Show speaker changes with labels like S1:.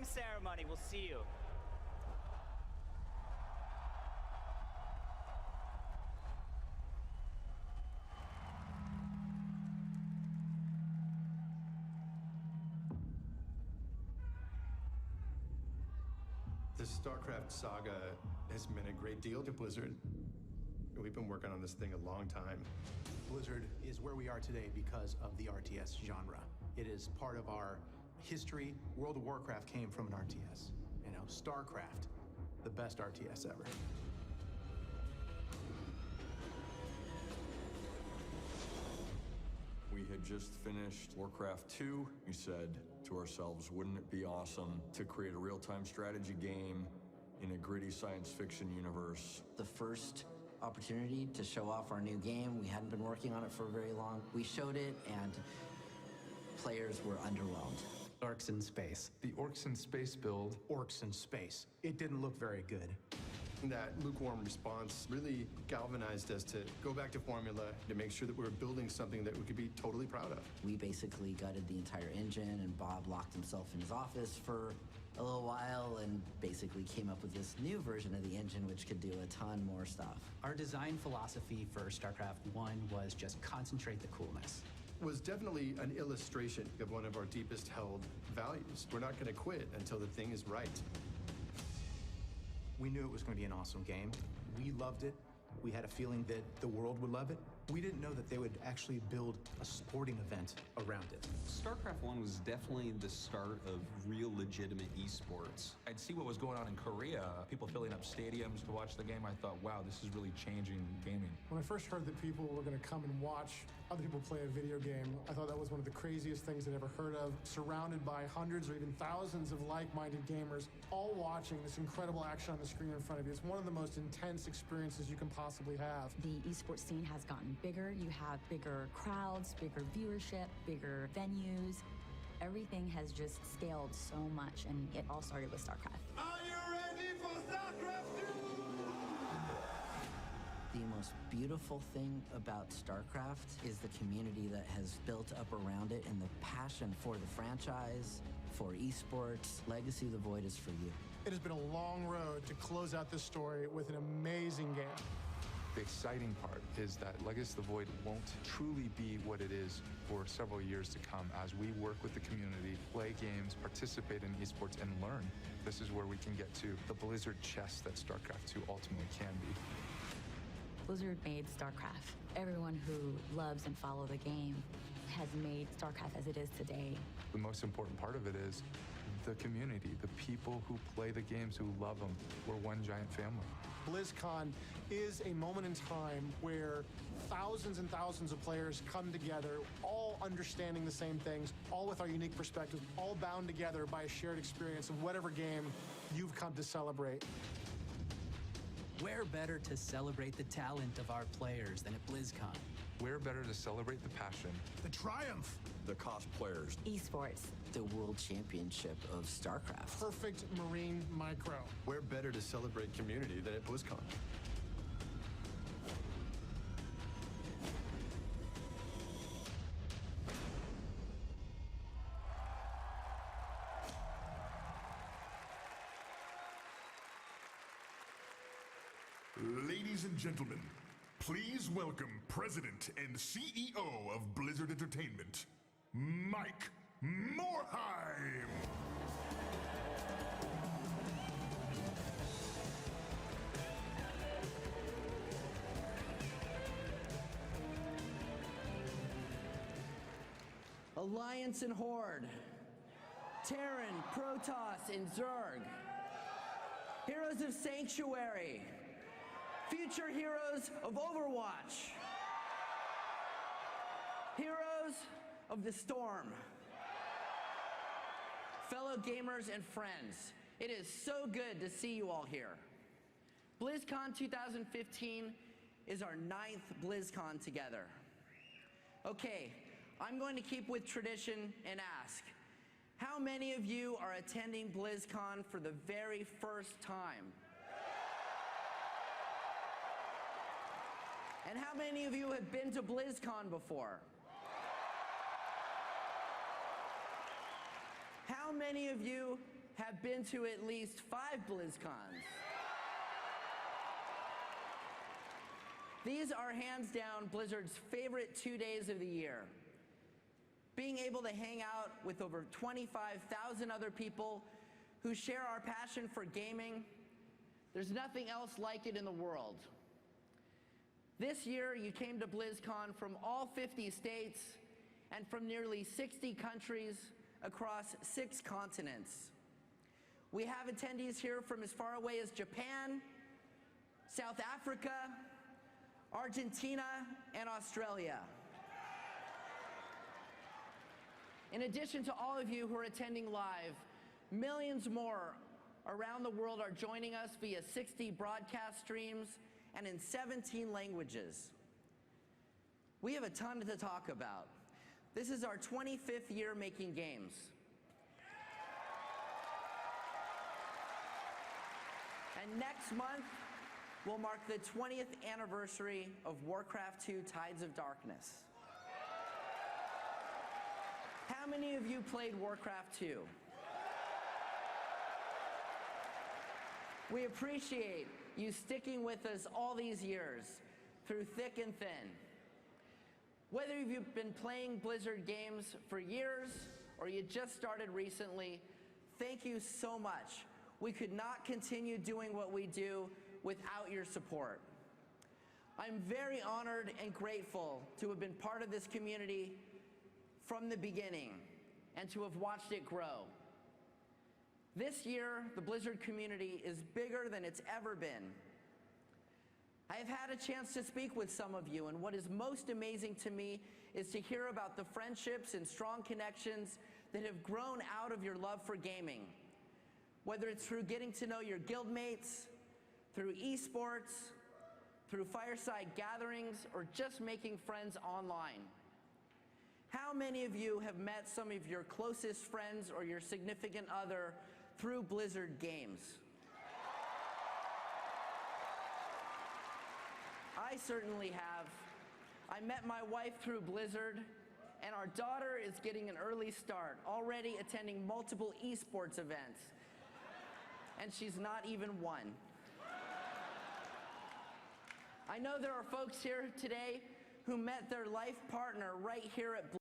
S1: ceremony. We'll see you.
S2: The StarCraft saga has meant a great deal to Blizzard. We've been working on this thing a long time.
S3: Blizzard is where we are today because of the RTS genre. It is part of our history. World of Warcraft came from an RTS. You know, StarCraft, the best RTS ever.
S4: We had just finished Warcraft 2. We said to ourselves, wouldn't it be awesome to create a real-time strategy game in a gritty science fiction universe?
S5: The first opportunity to show off our new game, we hadn't been working on it for very long. We showed it and players were underwhelmed.
S3: Orcs in space.
S6: The Orcs in Space build.
S3: Orcs in space. It didn't look very good.
S2: That lukewarm response really galvanized us to go back to formula, to make sure that we were building something that we could be totally proud of.
S5: We basically gutted the entire engine, and Bob locked himself in his office for a little while and basically came up with this new version of the engine which could do a ton more stuff.
S7: Our design philosophy for StarCraft 1 was just concentrate the coolness.
S2: Was definitely an illustration of one of our deepest held values. We're not going to quit until the thing is right.
S3: We knew it was going to be an awesome game. We loved it. We had a feeling that the world would love it. We didn't know that they would actually build a sporting event around it.
S8: StarCraft 1 was definitely the start of real legitimate esports.
S6: I'd see what was going on in Korea, people filling up stadiums to watch the game. I thought, wow, this is really changing gaming.
S9: When I first heard that people were going to come and watch other people play a video game, I thought that was one of the craziest things I'd ever heard of. Surrounded by hundreds or even thousands of like-minded gamers, all watching this incredible action on the screen in front of you. It's one of the most intense experiences you can possibly have.
S10: The esports scene has gotten bigger. You have bigger crowds, bigger viewership, bigger venues. Everything has just scaled so much, and it all started with StarCraft.
S11: Are you ready for StarCraft 2?
S5: The most beautiful thing about StarCraft is the community that has built up around it and the passion for the franchise, for esports. Legacy of the Void is for you.
S9: It has been a long road to close out this story with an amazing game.
S6: The exciting part is that Legacy of the Void won't truly be what it is for several years to come as we work with the community, play games, participate in esports, and learn. This is where we can get to the Blizzard chess that StarCraft 2 ultimately can be.
S10: Blizzard made StarCraft. Everyone who loves and follows the game has made StarCraft as it is today.
S6: The most important part of it is the community, the people who play the games, who love them. We're one giant family.
S9: Blizzcon is a moment in time where thousands and thousands of players come together, all understanding the same things, all with our unique perspectives, all bound together by a shared experience of whatever game you've come to celebrate.
S7: Where better to celebrate the talent of our players than at Blizzcon?
S6: Where better to celebrate the passion,
S11: The triumph.
S4: The cosplayers.
S10: Esports.
S5: The World Championship of StarCraft.
S9: Perfect marine micro.
S2: Where better to celebrate community than at BlizzCon?
S11: Ladies and gentlemen, please welcome President and CEO of Blizzard Entertainment, Mike Morhaime.
S5: Alliance and Horde. Terran, Protoss, and Zerg. Heroes of Sanctuary. Future heroes of Overwatch. Heroes of the Storm. Fellow gamers and friends, it is so good to see you all here. BlizzCon 2015 is our 9th BlizzCon together. Okay, I'm going to keep with tradition and ask, how many of you are attending BlizzCon for the very first time? And how many of you have been to BlizzCon before? How many of you have have been to at least 5 BlizzCons. These are hands down Blizzard's favorite 2 days of the year. Being able to hang out with over 25,000 other people who share our passion for gaming, there's nothing else like it in the world. This year, you came to BlizzCon from all 50 states and from nearly 60 countries across 6 continents. We have attendees here from as far away as Japan, South Africa, Argentina, and Australia. In addition to all of you who are attending live, millions more around the world are joining us via 60 broadcast streams and in 17 languages. We have a ton to talk about. This is our 25th year making games. And next month will mark the 20th anniversary of Warcraft 2: Tides of Darkness. How many of you played Warcraft 2? We appreciate you sticking with us all these years, through thick and thin. Whether you've been playing Blizzard games for years or you just started recently, thank you so much. We could not continue doing what we do without your support. I'm very honored and grateful to have been part of this community from the beginning and to have watched it grow. This year, the Blizzard community is bigger than it's ever been. I have had a chance to speak with some of you, and what is most amazing to me is to hear about the friendships and strong connections that have grown out of your love for gaming. Whether it's through getting to know your guildmates, through esports, through fireside gatherings, or just making friends online. How many of you have met some of your closest friends or your significant other through Blizzard games? I certainly have. I met my wife through Blizzard, and our daughter is getting an early start, already attending multiple esports events. And she's not even 1. I know there are folks here today who met their life partner right here at Blizzard.